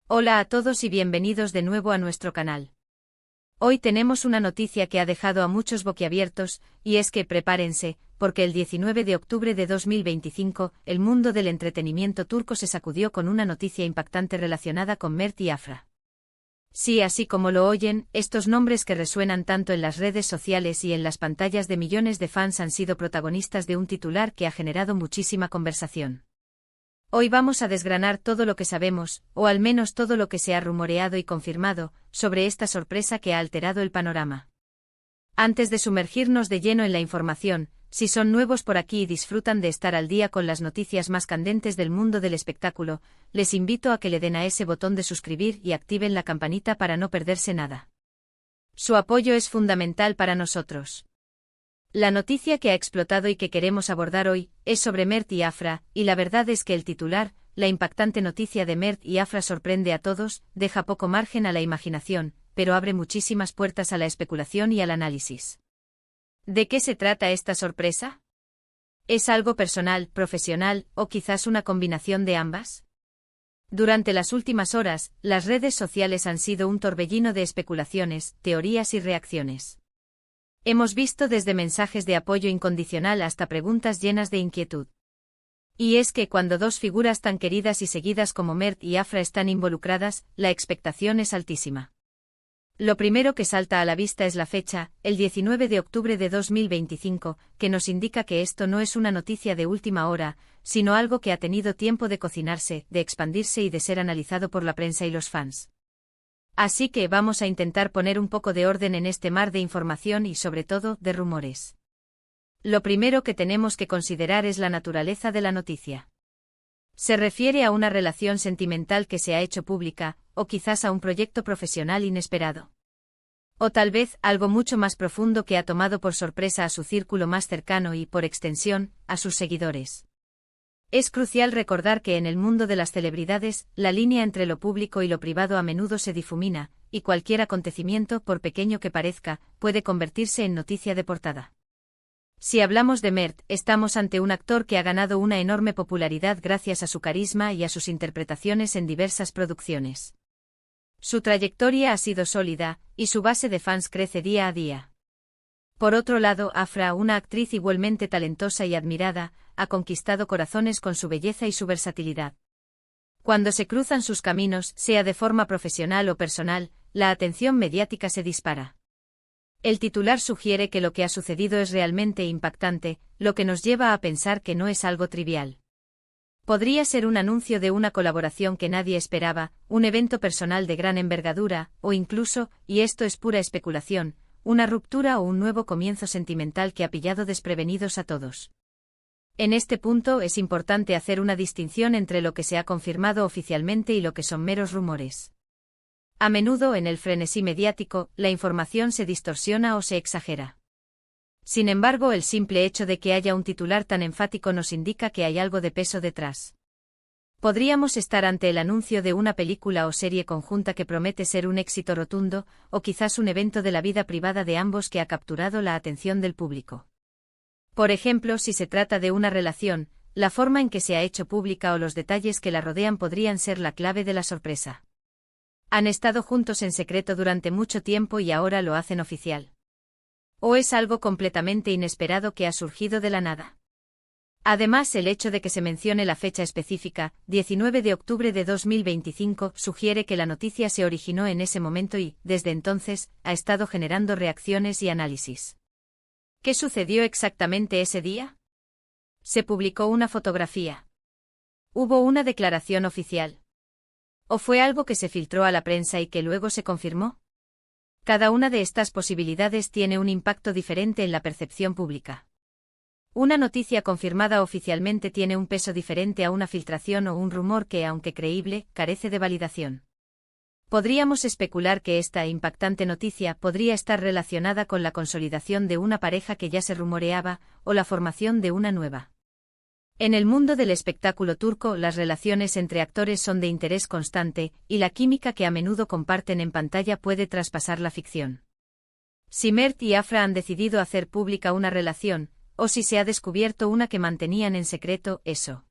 Hola a todos y bienvenidos de nuevo a nuestro canal. Hoy tenemos una noticia que ha dejado a muchos boquiabiertos, y es que prepárense, porque el 19 de octubre de 2025, el mundo del entretenimiento turco se sacudió con una noticia impactante relacionada con Mert y Afra. Sí, así como lo oyen, estos nombres que resuenan tanto en las redes sociales y en las pantallas de millones de fans han sido protagonistas de un titular que ha generado muchísima conversación. Hoy vamos a desgranar todo lo que sabemos, o al menos todo lo que se ha rumoreado y confirmado, sobre esta sorpresa que ha alterado el panorama. Antes de sumergirnos de lleno en la información, si son nuevos por aquí y disfrutan de estar al día con las noticias más candentes del mundo del espectáculo, les invito a que le den a ese botón de suscribir y activen la campanita para no perderse nada. Su apoyo es fundamental para nosotros. La noticia que ha explotado y que queremos abordar hoy es sobre Mert y Afra, y la verdad es que el titular, la impactante noticia de Mert y Afra sorprende a todos, deja poco margen a la imaginación, pero abre muchísimas puertas a la especulación y al análisis. ¿De qué se trata esta sorpresa? ¿Es algo personal, profesional, o quizás una combinación de ambas? Durante las últimas horas, las redes sociales han sido un torbellino de especulaciones, teorías y reacciones. Hemos visto desde mensajes de apoyo incondicional hasta preguntas llenas de inquietud. Y es que cuando dos figuras tan queridas y seguidas como Mert y Afra están involucradas, la expectación es altísima. Lo primero que salta a la vista es la fecha, el 19 de octubre de 2025, que nos indica que esto no es una noticia de última hora, sino algo que ha tenido tiempo de cocinarse, de expandirse y de ser analizado por la prensa y los fans. Así que vamos a intentar poner un poco de orden en este mar de información y sobre todo, de rumores. Lo primero que tenemos que considerar es la naturaleza de la noticia. ¿Se refiere a una relación sentimental que se ha hecho pública, o quizás a un proyecto profesional inesperado? O tal vez algo mucho más profundo que ha tomado por sorpresa a su círculo más cercano y, por extensión, a sus seguidores. Es crucial recordar que en el mundo de las celebridades, la línea entre lo público y lo privado a menudo se difumina, y cualquier acontecimiento, por pequeño que parezca, puede convertirse en noticia de portada. Si hablamos de Mert, estamos ante un actor que ha ganado una enorme popularidad gracias a su carisma y a sus interpretaciones en diversas producciones. Su trayectoria ha sido sólida, y su base de fans crece día a día. Por otro lado, Afra, una actriz igualmente talentosa y admirada, ha conquistado corazones con su belleza y su versatilidad. Cuando se cruzan sus caminos, sea de forma profesional o personal, la atención mediática se dispara. El titular sugiere que lo que ha sucedido es realmente impactante, lo que nos lleva a pensar que no es algo trivial. Podría ser un anuncio de una colaboración que nadie esperaba, un evento personal de gran envergadura, o incluso, y esto es pura especulación, una ruptura o un nuevo comienzo sentimental que ha pillado desprevenidos a todos. En este punto es importante hacer una distinción entre lo que se ha confirmado oficialmente y lo que son meros rumores. A menudo en el frenesí mediático, la información se distorsiona o se exagera. Sin embargo, el simple hecho de que haya un titular tan enfático nos indica que hay algo de peso detrás. Podríamos estar ante el anuncio de una película o serie conjunta que promete ser un éxito rotundo, o quizás un evento de la vida privada de ambos que ha capturado la atención del público. Por ejemplo, si se trata de una relación, la forma en que se ha hecho pública o los detalles que la rodean podrían ser la clave de la sorpresa. Han estado juntos en secreto durante mucho tiempo y ahora lo hacen oficial. ¿O es algo completamente inesperado que ha surgido de la nada? Además, el hecho de que se mencione la fecha específica, 19 de octubre de 2025, sugiere que la noticia se originó en ese momento y, desde entonces, ha estado generando reacciones y análisis. ¿Qué sucedió exactamente ese día? Se publicó una fotografía. ¿Hubo una declaración oficial? ¿O fue algo que se filtró a la prensa y que luego se confirmó? Cada una de estas posibilidades tiene un impacto diferente en la percepción pública. Una noticia confirmada oficialmente tiene un peso diferente a una filtración o un rumor que, aunque creíble, carece de validación. Podríamos especular que esta impactante noticia podría estar relacionada con la consolidación de una pareja que ya se rumoreaba, o la formación de una nueva. En el mundo del espectáculo turco, las relaciones entre actores son de interés constante, y la química que a menudo comparten en pantalla puede traspasar la ficción. Si Mert y Afra han decidido hacer pública una relación, o si se ha descubierto una que mantenían en secreto, eso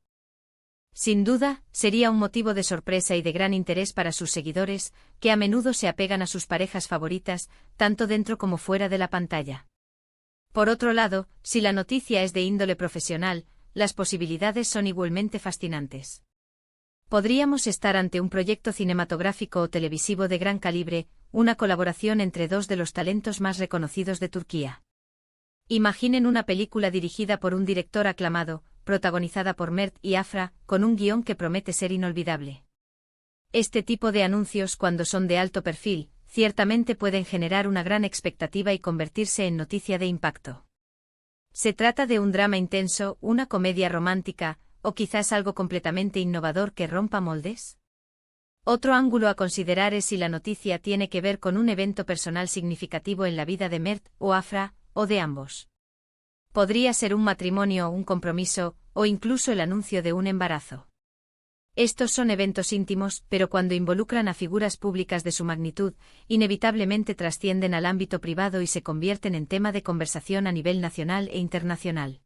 Sin duda, sería un motivo de sorpresa y de gran interés para sus seguidores, que a menudo se apegan a sus parejas favoritas, tanto dentro como fuera de la pantalla. Por otro lado, si la noticia es de índole profesional, las posibilidades son igualmente fascinantes. Podríamos estar ante un proyecto cinematográfico o televisivo de gran calibre, una colaboración entre dos de los talentos más reconocidos de Turquía. Imaginen una película dirigida por un director aclamado, protagonizada por Mert y Afra, con un guión que promete ser inolvidable. Este tipo de anuncios, cuando son de alto perfil, ciertamente pueden generar una gran expectativa y convertirse en noticia de impacto. ¿Se trata de un drama intenso, una comedia romántica, o quizás algo completamente innovador que rompa moldes? Otro ángulo a considerar es si la noticia tiene que ver con un evento personal significativo en la vida de Mert o Afra, o de ambos. Podría ser un matrimonio, un compromiso, o incluso el anuncio de un embarazo. Estos son eventos íntimos, pero cuando involucran a figuras públicas de su magnitud, inevitablemente trascienden al ámbito privado y se convierten en tema de conversación a nivel nacional e internacional.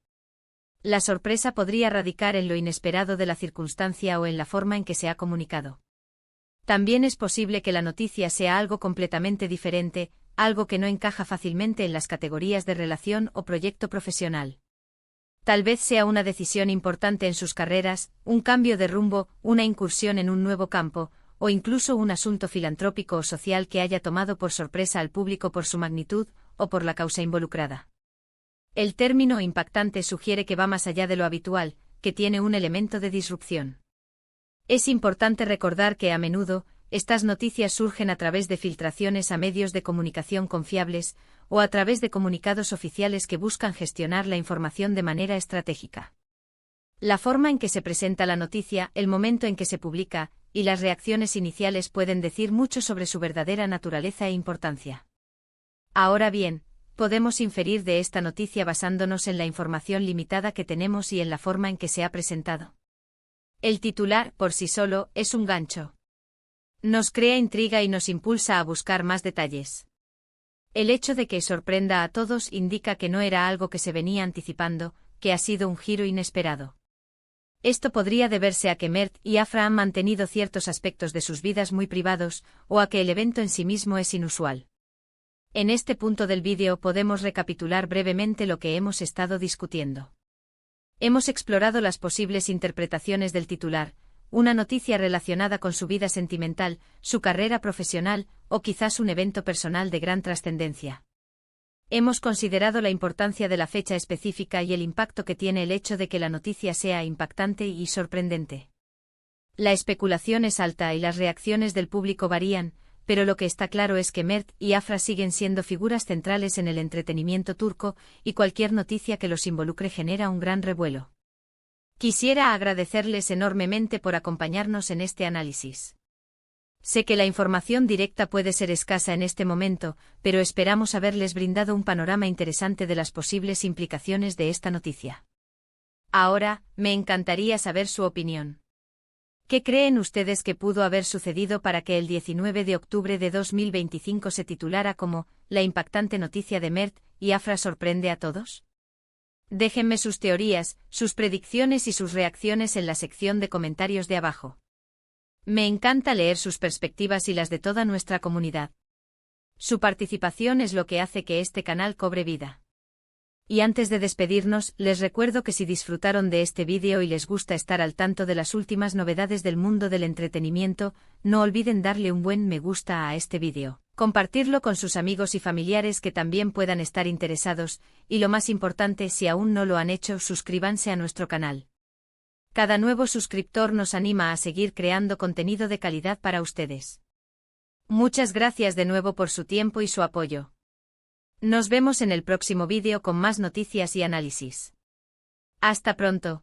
La sorpresa podría radicar en lo inesperado de la circunstancia o en la forma en que se ha comunicado. También es posible que la noticia sea algo completamente diferente, algo que no encaja fácilmente en las categorías de relación o proyecto profesional. Tal vez sea una decisión importante en sus carreras, un cambio de rumbo, una incursión en un nuevo campo, o incluso un asunto filantrópico o social que haya tomado por sorpresa al público por su magnitud, o por la causa involucrada. El término impactante sugiere que va más allá de lo habitual, que tiene un elemento de disrupción. Es importante recordar que a menudo, estas noticias surgen a través de filtraciones a medios de comunicación confiables, o a través de comunicados oficiales que buscan gestionar la información de manera estratégica. La forma en que se presenta la noticia, el momento en que se publica, y las reacciones iniciales pueden decir mucho sobre su verdadera naturaleza e importancia. Ahora bien, podemos inferir de esta noticia basándonos en la información limitada que tenemos y en la forma en que se ha presentado. El titular, por sí solo, es un gancho. Nos crea intriga y nos impulsa a buscar más detalles. El hecho de que sorprenda a todos indica que no era algo que se venía anticipando, que ha sido un giro inesperado. Esto podría deberse a que Mert y Afra han mantenido ciertos aspectos de sus vidas muy privados, o a que el evento en sí mismo es inusual. En este punto del vídeo podemos recapitular brevemente lo que hemos estado discutiendo. Hemos explorado las posibles interpretaciones del titular, una noticia relacionada con su vida sentimental, su carrera profesional, o quizás un evento personal de gran trascendencia. Hemos considerado la importancia de la fecha específica y el impacto que tiene el hecho de que la noticia sea impactante y sorprendente. La especulación es alta y las reacciones del público varían, pero lo que está claro es que Mert y Afra siguen siendo figuras centrales en el entretenimiento turco, y cualquier noticia que los involucre genera un gran revuelo. Quisiera agradecerles enormemente por acompañarnos en este análisis. Sé que la información directa puede ser escasa en este momento, pero esperamos haberles brindado un panorama interesante de las posibles implicaciones de esta noticia. Ahora, me encantaría saber su opinión. ¿Qué creen ustedes que pudo haber sucedido para que el 19 de octubre de 2025 se titulara como «La impactante noticia de Mert y Afra sorprende a todos»? Déjenme sus teorías, sus predicciones y sus reacciones en la sección de comentarios de abajo. Me encanta leer sus perspectivas y las de toda nuestra comunidad. Su participación es lo que hace que este canal cobre vida. Y antes de despedirnos, les recuerdo que si disfrutaron de este vídeo y les gusta estar al tanto de las últimas novedades del mundo del entretenimiento, no olviden darle un buen me gusta a este vídeo, compartirlo con sus amigos y familiares que también puedan estar interesados, y lo más importante, si aún no lo han hecho, suscríbanse a nuestro canal. Cada nuevo suscriptor nos anima a seguir creando contenido de calidad para ustedes. Muchas gracias de nuevo por su tiempo y su apoyo. Nos vemos en el próximo vídeo con más noticias y análisis. Hasta pronto.